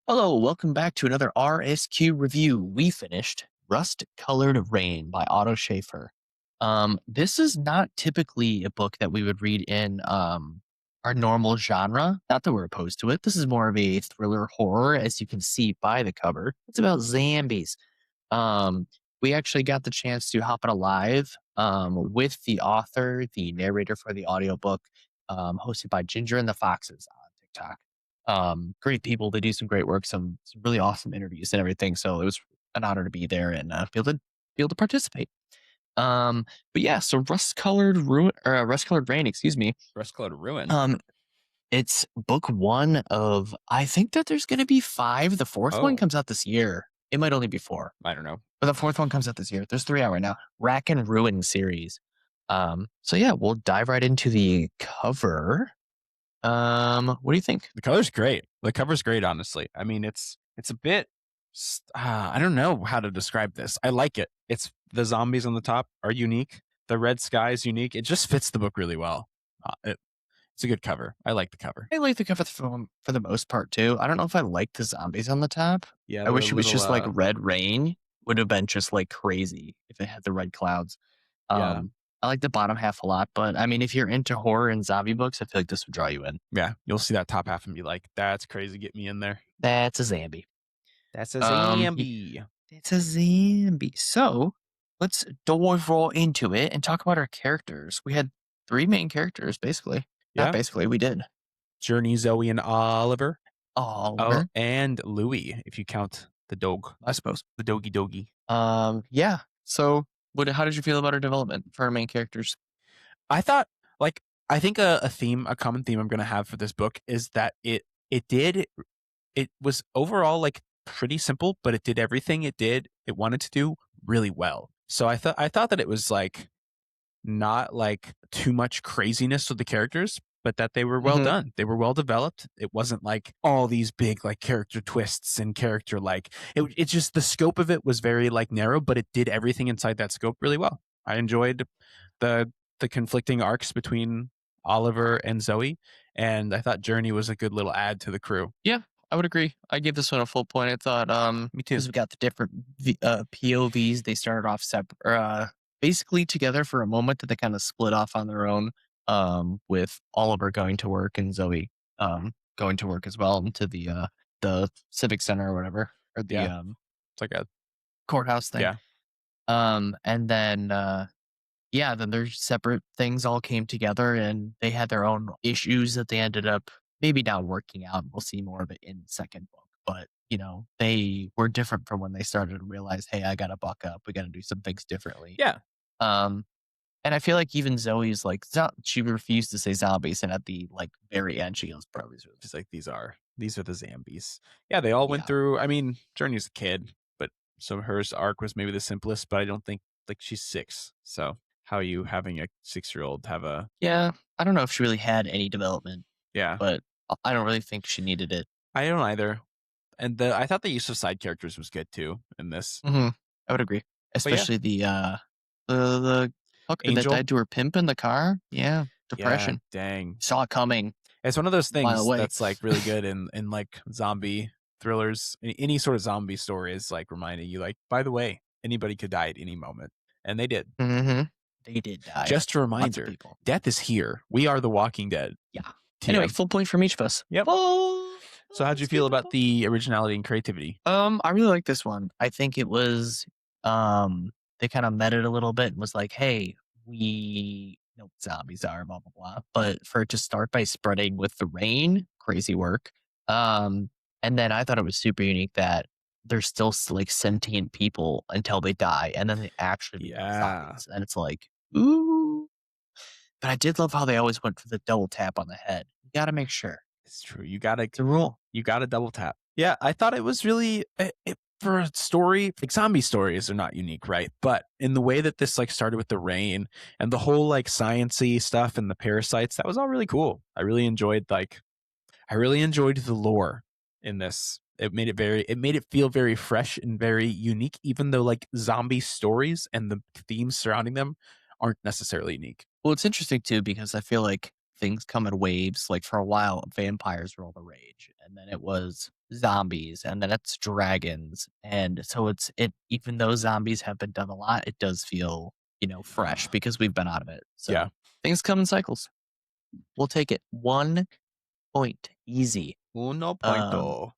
Hello, welcome back to another RSQ review. We finished Rust-Colored Rain by Otto Schafer. This is not typically a book that we would read in our normal genre. Not that we're opposed to it. This is more of a thriller horror, as you can see by the cover. It's about zombies. Um, we actually got the chance to hop on a live with the author, the narrator for the audiobook, hosted by Ginger and the Foxes on TikTok. Great people. They do some great work, some really awesome interviews and everything. So it was an honor to be there and be able to participate. But yeah, so Rust Colored Rain, excuse me. Rust Colored Ruin. It's book one of, I think that there's going to be five. The fourth one comes out this year. It might only be four. I don't know. But the fourth one comes out this year. There's three out right now. Wrack and Ruin series. So yeah, we'll dive right into the cover. What do you think? The color's great. The cover's great, honestly. I mean, it's a bit. I don't know how to describe this. I like it. The zombies on the top are unique. The red sky is unique. It just fits the book really well. It's a good cover. I like the cover. I like the cover for the most part too. I don't know if I like the zombies on the top. Yeah, I wish it was just like red rain. Would have been just like crazy if it had the red clouds. Yeah. I like the bottom half a lot, but I mean, if you're into horror and zombie books, I feel like this would draw you in. Yeah, you'll see that top half and be like, "That's crazy. Get me in there." That's a zombie. That's a zombie. It's a zombie. So let's dive right into it and talk about our characters. We had three main characters, basically. Yeah. Not basically, we did. Journey, Zoe, and Oliver. Oliver. Oh, and Louie, if you count the dog. I suppose. The doggy. Yeah. So how did you feel about our development for our main characters? I thought, I think a common theme I'm going to have for this book is that it was overall like pretty simple, but it did everything it wanted to do really well. So I thought that it was like not like too much craziness with the characters, but that they were well done. They were well developed. It wasn't like all these big like character twists and character it's just the scope of it was very like narrow, but it did everything inside that scope really well. I enjoyed the conflicting arcs between Oliver and Zoe, and I thought Journey was a good little add to the crew. Yeah, I would agree. I gave this one a full point. I thought Me too. Because we got the different POVs. They started off separate, basically together for a moment, that they kind of split off on their own. With Oliver going to work and Zoe going to work as well into the civic center or whatever, or the it's like a courthouse thing. Yeah. And then then their separate things all came together and they had their own issues that they ended up maybe not working out. We'll see more of it in the second book, but they were different from when they started to realize, hey, I gotta buck up. We gotta do some things differently. Yeah. And I feel like even Zoe's like, she refused to say zombies, and at the like very end, she goes, "Bro, she's like, these are the zombies." Yeah, they all went through. I mean, Journey's a kid, but so her arc was maybe the simplest. But I don't think she's 6, so how are you having a 6-year-old have a? Yeah, I don't know if she really had any development. Yeah, but I don't really think she needed it. I don't either. And I thought the use of side characters was good too in this. I would agree, especially the hooker that died to her pimp in the car. Yeah, depression. Yeah, dang, saw it coming. It's one of those things that's like really good in like zombie thrillers. Any sort of zombie story is like reminding you, like, by the way, anybody could die at any moment, and they did. They did die. Just a reminder: death is here. We are the Walking Dead. Yeah. Anyway, full point from each of us. Yep. So how'd you feel about the originality and creativity? I really like this one. I think it was they kind of met it a little bit and was like, hey, we know what zombies are, blah, blah, blah. But for it to start by spreading with the rain, crazy work. And then I thought it was super unique that they're still like sentient people until they die. And then they actually become zombies. And it's like, ooh. But I did love how they always went for the double tap on the head. You got to make sure. It's true. It's a rule. You got to double tap. Yeah, I thought it was really for a story. Like zombie stories are not unique, right? But in the way that this like started with the rain and the whole like sciencey stuff and the parasites, that was all really cool. I really enjoyed the lore in this. It made it feel very fresh and very unique, even though like zombie stories and the themes surrounding them aren't necessarily unique. Well, it's interesting too because I feel like things come in waves. Like for a while, vampires were all the rage, and then it was zombies, and then it's dragons. And so even though zombies have been done a lot, it does feel, fresh because we've been out of it. Yeah. So things come in cycles. We'll take it 1 point. Easy. Uno Um, pointo.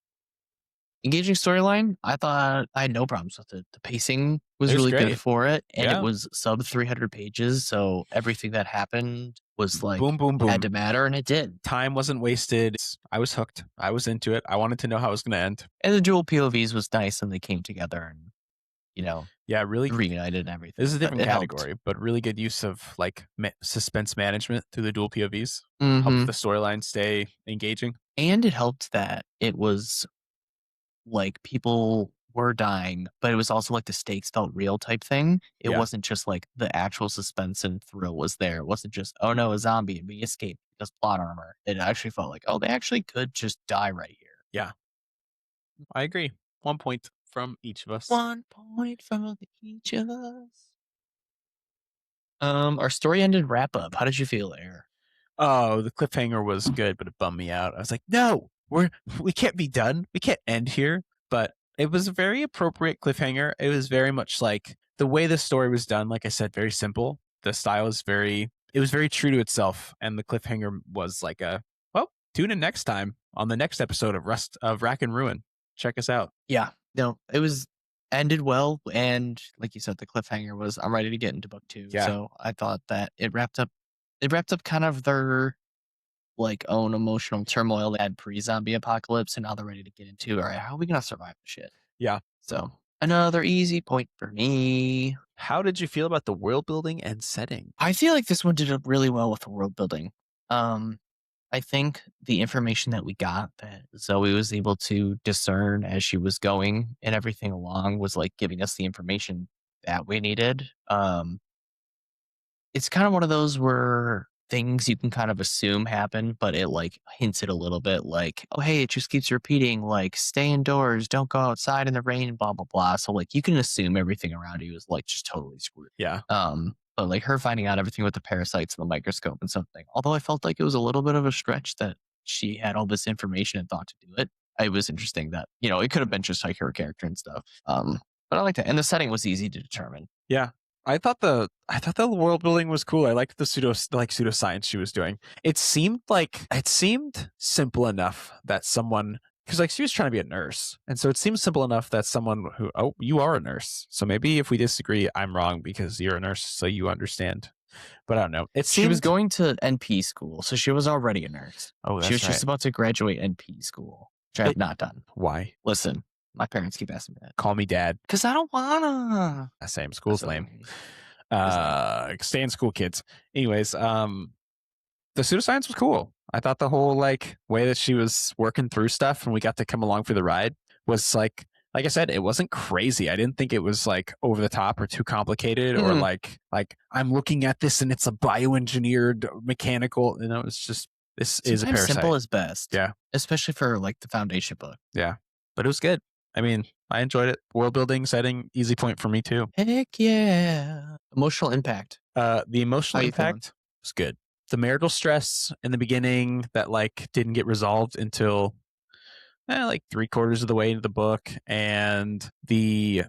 Engaging storyline. I thought I had no problems with it. The pacing It was was really good great. for it, and it Yeah. was sub 300 pages. So everything that happened was Boom, boom, boom. had to matter, and it did. Time wasn't wasted. I was hooked. I was into it. I wanted to know how it was going to end. And the dual POVs was nice, and they came together and Yeah, really. reunited and This everything. is a different It helped. category, but really good use of like suspense management through the dual POVs. Helps Hmm. the storyline stay engaging. And it helped that it was like people were dying, but it was also like the stakes felt real type thing. It Yeah. wasn't just like the actual suspense and thrill was there. It wasn't just, oh no, a zombie and we escaped because plot armor. It actually felt like, oh, they actually could just die right here. Yeah. I agree. 1 point from each of us. 1 point from each of us. Our story ended wrap up. How did you feel there? Oh, the cliffhanger was good, but it bummed me out. I was like, no, we can't be done. We can't end here. But it was a very appropriate cliffhanger. It was very much like the way the story was done, like I said, very simple. The style is it was very true to itself. And the cliffhanger was like well, tune in next time on the next episode of Wrack and Ruin. Check us out. Yeah, no, it was ended well, and like you said, the cliffhanger was I'm ready to get into book 2. Yeah. So I thought that it wrapped up kind of their like own emotional turmoil they had pre-zombie apocalypse, and now they're ready to get into, all right, how are we gonna survive the shit? Yeah. So another easy point for me. How did you feel about the world building and setting? I feel like this one did really well with the world building. Um, I think the information that we got that Zoe was able to discern as she was going and everything along was like giving us the information that we needed. It's kind of one of those where things you can kind of assume happen, but it like hints it a little bit like, oh, hey, it just keeps repeating, like, stay indoors, don't go outside in the rain, blah, blah, blah. So, like, you can assume everything around you is like just totally screwed. Yeah. But like her finding out everything with the parasites and the microscope and something, although I felt like it was a little bit of a stretch that she had all this information and thought to do it. It was interesting that, it could have been just like her character and stuff. But I like that. And the setting was easy to determine. Yeah. I thought the world building was cool. I liked the pseudoscience she was doing. It seemed simple enough that someone, because like she was trying to be a nurse, and so it seems simple enough that someone who, oh, you are a nurse, so maybe if we disagree, I'm wrong because you're a nurse, so you understand. But I don't know. She was going to NP school, so she was already a nurse. Oh, that's She was right. just about to graduate NP school, which I have not done. Why? Listen, my parents keep asking me that. Call me dad. Because I don't wanna. Same. School's That's lame. okay. Stay in school, kids. Anyways, the pseudoscience was cool. I thought the whole like way that she was working through stuff and we got to come along for the ride was like I said, it wasn't crazy. I didn't think it was like over the top or too complicated or like I'm looking at this and it's a bioengineered mechanical. It's just this is a Sometimes parasite. simple is best. Yeah. Especially for like the foundation book. Yeah. But it was good. I mean, I enjoyed it. World building, setting, easy point for me too. Heck yeah. Emotional impact. The emotional How you feeling? impact was good. The marital stress in the beginning that like didn't get resolved until like 3/4 of the way into the book, and the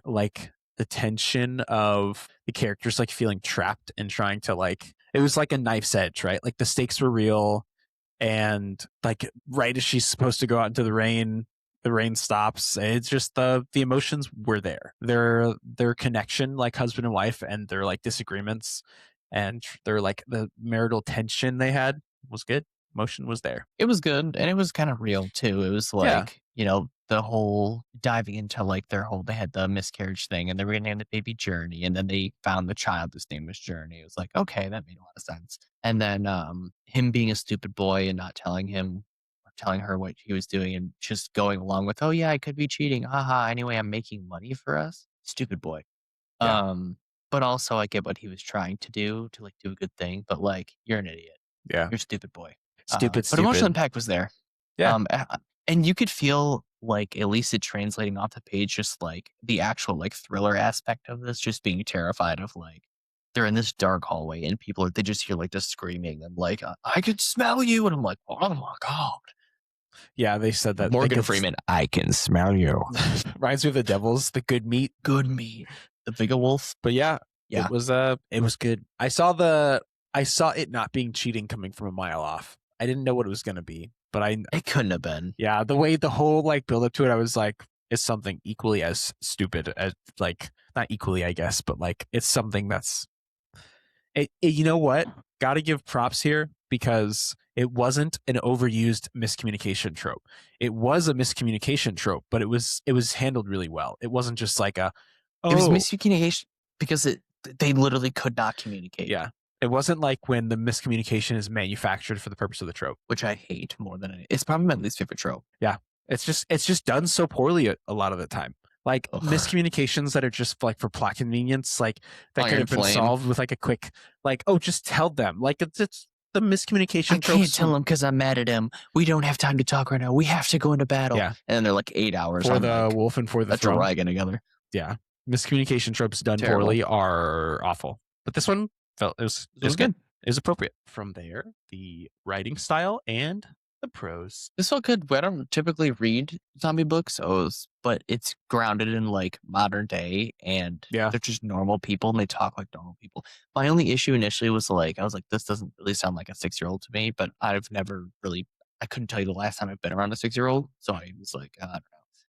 tension of the characters like feeling trapped and trying to like it was like a knife's edge, right? Like the stakes were real, and like right as she's supposed to go out into the rain stops. It's just the emotions were there. Their connection, like husband and wife, and their like disagreements, and their like the marital tension they had was good. Emotion was there. It was good, and it was kind of real too. It was like, the whole diving into like they had the miscarriage thing, and they renamed the baby Journey, and then they found the child whose name was Journey. It was like, okay, that made a lot of sense. And then him being a stupid boy and not telling him or telling her what he was doing and just going along with, oh yeah, I could be cheating. Haha. Anyway, I'm making money for us. Stupid boy. Yeah. But also I get what he was trying to do to like do a good thing, but like you're an idiot. Yeah. You're a stupid boy. Stupid. But emotional impact was there. Yeah. And you could feel like at least it translating off the page, just like the actual like thriller aspect of this, just being terrified of like they're in this dark hallway and they just hear like this screaming and like, I can smell you. And I'm like, oh my God. Yeah, they said that. Morgan Freeman, I can smell you. Reminds me of the Devils, the good meat. Good meat. The bigger wolf. But yeah, Yeah. it was good. I saw it not being cheating coming from a mile off. I didn't know what it was gonna be, but It couldn't have been. yeah, the whole like build up to it, I was like, it's something equally as stupid as like not equally, I guess, but like it's something that's you know what? Gotta give props here because it wasn't an overused miscommunication trope. It was a miscommunication trope, but it was handled really well. It wasn't just like a It was miscommunication because they literally could not communicate. yeah. It wasn't like when the miscommunication is manufactured for the purpose of the trope, which I hate more than it's probably my least favorite trope. Yeah, it's just done so poorly a lot of the time. Like miscommunications that are just like for plot convenience, like that could have been solved with like a quick, like, oh, just tell them. Like it's the miscommunication. I can't tell him because I'm mad at him. We don't have time to talk right now. We have to go into battle. Yeah, and then they're like 8 hours for the wolf and for the throne. Dragon together. Yeah, miscommunication tropes done poorly are awful. But this one felt it was good. It was appropriate. From there, the writing style and the prose. This felt good. I don't typically read zombie books, but it's grounded in like modern day, and they're just normal people and they talk like normal people. My only issue initially was like, I was like, this doesn't really sound like a 6-year-old to me, but I've never really, I couldn't tell you the last time I've been around a 6-year-old. So I was like, I don't know.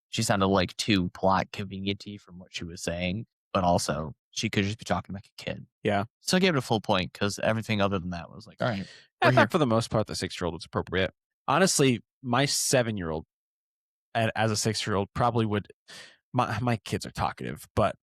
She sounded like too plot convenient-y from what she was saying, but also she could just be talking like a kid. Yeah. So I gave it a full point because everything other than that was like, all right. I thought for the most part, the 6-year-old was appropriate. Honestly, my 7-year-old as a 6-year-old probably would. My kids are talkative, but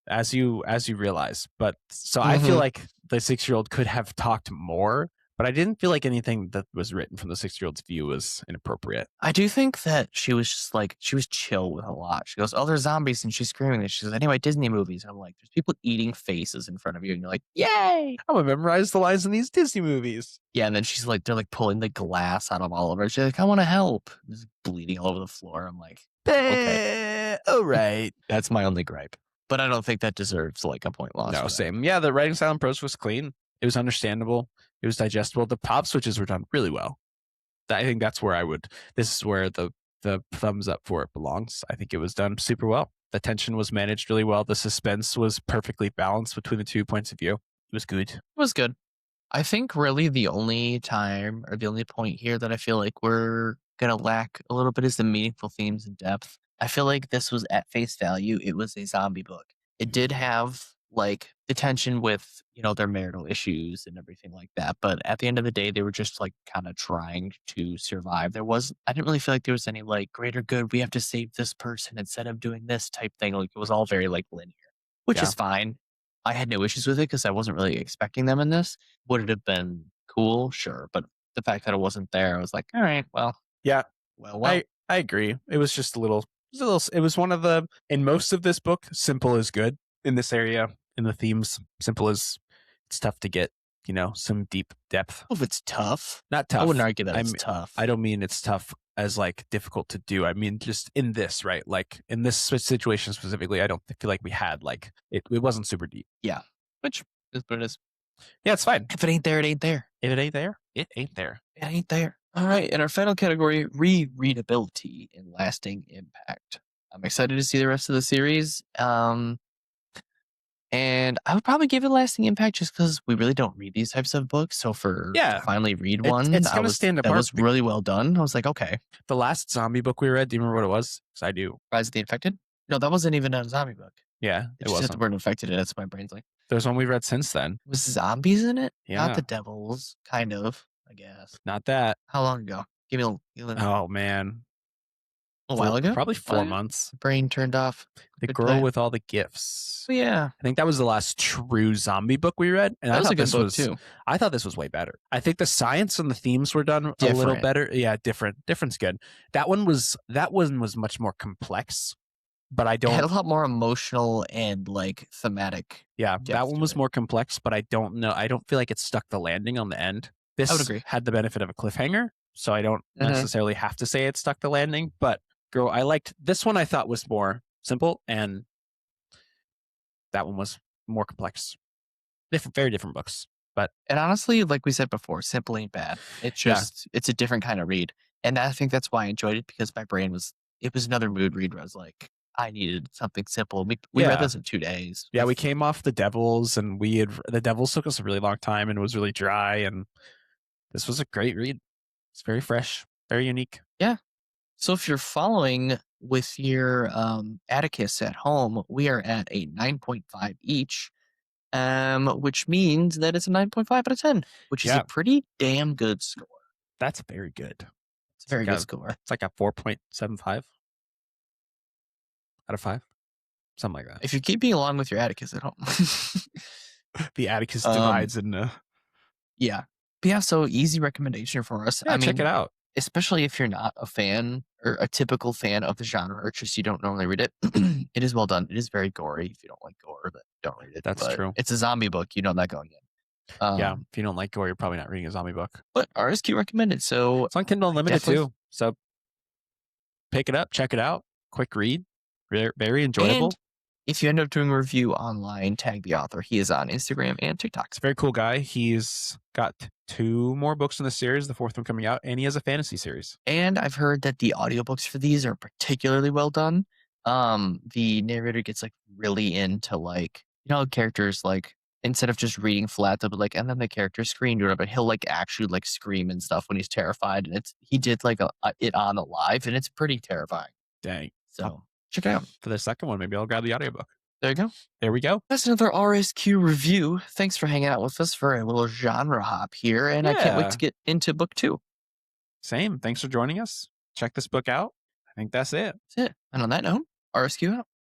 as you realize, but so I feel like the 6-year-old could have talked more, but I didn't feel like anything that was written from the 6-year-old's view was inappropriate. I do think that she was just like, she was chill with a lot. She goes, oh, there's zombies, and she's screaming this. She goes, anyway, Disney movies. And I'm like, there's people eating faces in front of you, and you're like, yay! I'm gonna memorize the lines in these Disney movies. Yeah, and then she's like, they're like pulling the glass out of all of her. She's like, I want to help. Just bleeding all over the floor. I'm like, okay, all right. That's my only gripe. But I don't think that deserves like a point loss. No, same. Yeah, the writing style and prose was clean. It was understandable. It was digestible. The pop switches were done really well. I think that's where this is where the thumbs up for it belongs. I think it was done super well. The tension was managed really well. The suspense was perfectly balanced between the 2 points of view. It was good. It was good. I think really the only time or the only point here that I feel like we're going to lack a little bit is the meaningful themes and depth. I feel like this was at face value. It was a zombie book. It did have like the tension with, their marital issues and everything like that. But at the end of the day, they were just like kind of trying to survive. I didn't really feel like there was any like greater good. We have to save this person instead of doing this type thing. Like it was all very like linear, which is fine. I had no issues with it because I wasn't really expecting them in this. Would it have been cool? Sure. But the fact that it wasn't there, I was like, all right, well. Yeah. Well. I agree. It was just it was one of the, in most of this book, simple is good. In this area, in the themes, simple is, it's tough to get, some deep depth. If it's tough. Not tough. I wouldn't argue that it's tough. I don't mean it's tough as like difficult to do. I mean, just in this, right? Like in this situation specifically, I don't feel like we had like, it wasn't super deep. Yeah. Which is what it is. Yeah, it's fine. If it ain't there, it ain't there. If it ain't there, it ain't there. It ain't there. All right. In our final category, rereadability and lasting impact. I'm excited to see the rest of the series. And I would probably give it lasting impact just because we really don't read these types of books. So to finally read one, it's going to stand apart. That was really well done. I was like, okay. The last zombie book we read, do you remember what it was? Because I do. Rise of the Infected? No, that wasn't even a zombie book. Yeah, it just had the word infected in it. That's my brain's like. There's one we read since then. Was zombies in it? Yeah. Not the devils, kind of, I guess. Not that. How long ago? Give me a oh, man. A while ago? Probably 4 months. Brain turned off. The Girl with All the Gifts. Oh, yeah. I think that was the last true zombie book we read. And that was a good book, too. I thought this was way better. I think the science and the themes were done a little better. Yeah, different. Different's good. That one was much more complex. But I don't. It had a lot more emotional and like thematic. Yeah, that one was more complex, but I don't know. I don't feel like it stuck the landing on the end. This I would agree. Had the benefit of a cliffhanger, so I don't necessarily have to say it stuck the landing. But girl, I liked this one. I thought was more simple, and that one was more complex. very different books. But And honestly, like we said before, simple ain't bad. It's yeah, just it's a different kind of read. And I think that's why I enjoyed it because my brain was it was another mood read where I was like, I needed something simple. We read yeah, this in 2 days yeah. We with came off the Devils, and the Devils took us a really long time, and it was really dry. And this was a great read. It's very fresh, very unique. yeah. So if you're following with your Atticus at home, we are at a 9.5 each, which means that it's a 9.5 out of 10, which is a Yeah, pretty damn good score. that's very good. It's a very good score. It's like a 4.75 out of 5, something like that. If you're keeping along with your Atticus at home. The Atticus um, divides, and yeah. But yeah, so easy recommendation for us. I yeah, check it mean, out. especially if you're not a fan or a typical fan of the genre or just you don't normally read it, it is well done. It is very gory. If you don't like gore, then don't read it. That's But true. it's a zombie book. You know that going in. Yeah, if you don't like gore, you're probably not reading a zombie book. But RSQ recommended. So It's on Kindle I Unlimited definitely too, so pick it up, check it out. Quick read, very and enjoyable. if you end up doing a review online, tag the author. He is on Instagram and TikTok. It's a very cool guy. He's got 2 more books in the series, the 4th one coming out, and he has a fantasy series. And I've heard that the audiobooks for these are particularly well done. The narrator gets like really into like, characters like instead of just reading flat, they'll be like, and then the character screamed or whatever, but he'll like actually like scream and stuff when he's terrified. And he did like it on a live and it's pretty terrifying. Dang. So check it out. For the second one, maybe I'll grab the audiobook. There you go. There we go. That's another RSQ review. Thanks for hanging out with us for a little genre hop here. And I can't wait Yeah. to get into book 2. Same. Thanks for joining us. Check this book out. I think that's it. That's it. And on that note, RSQ out.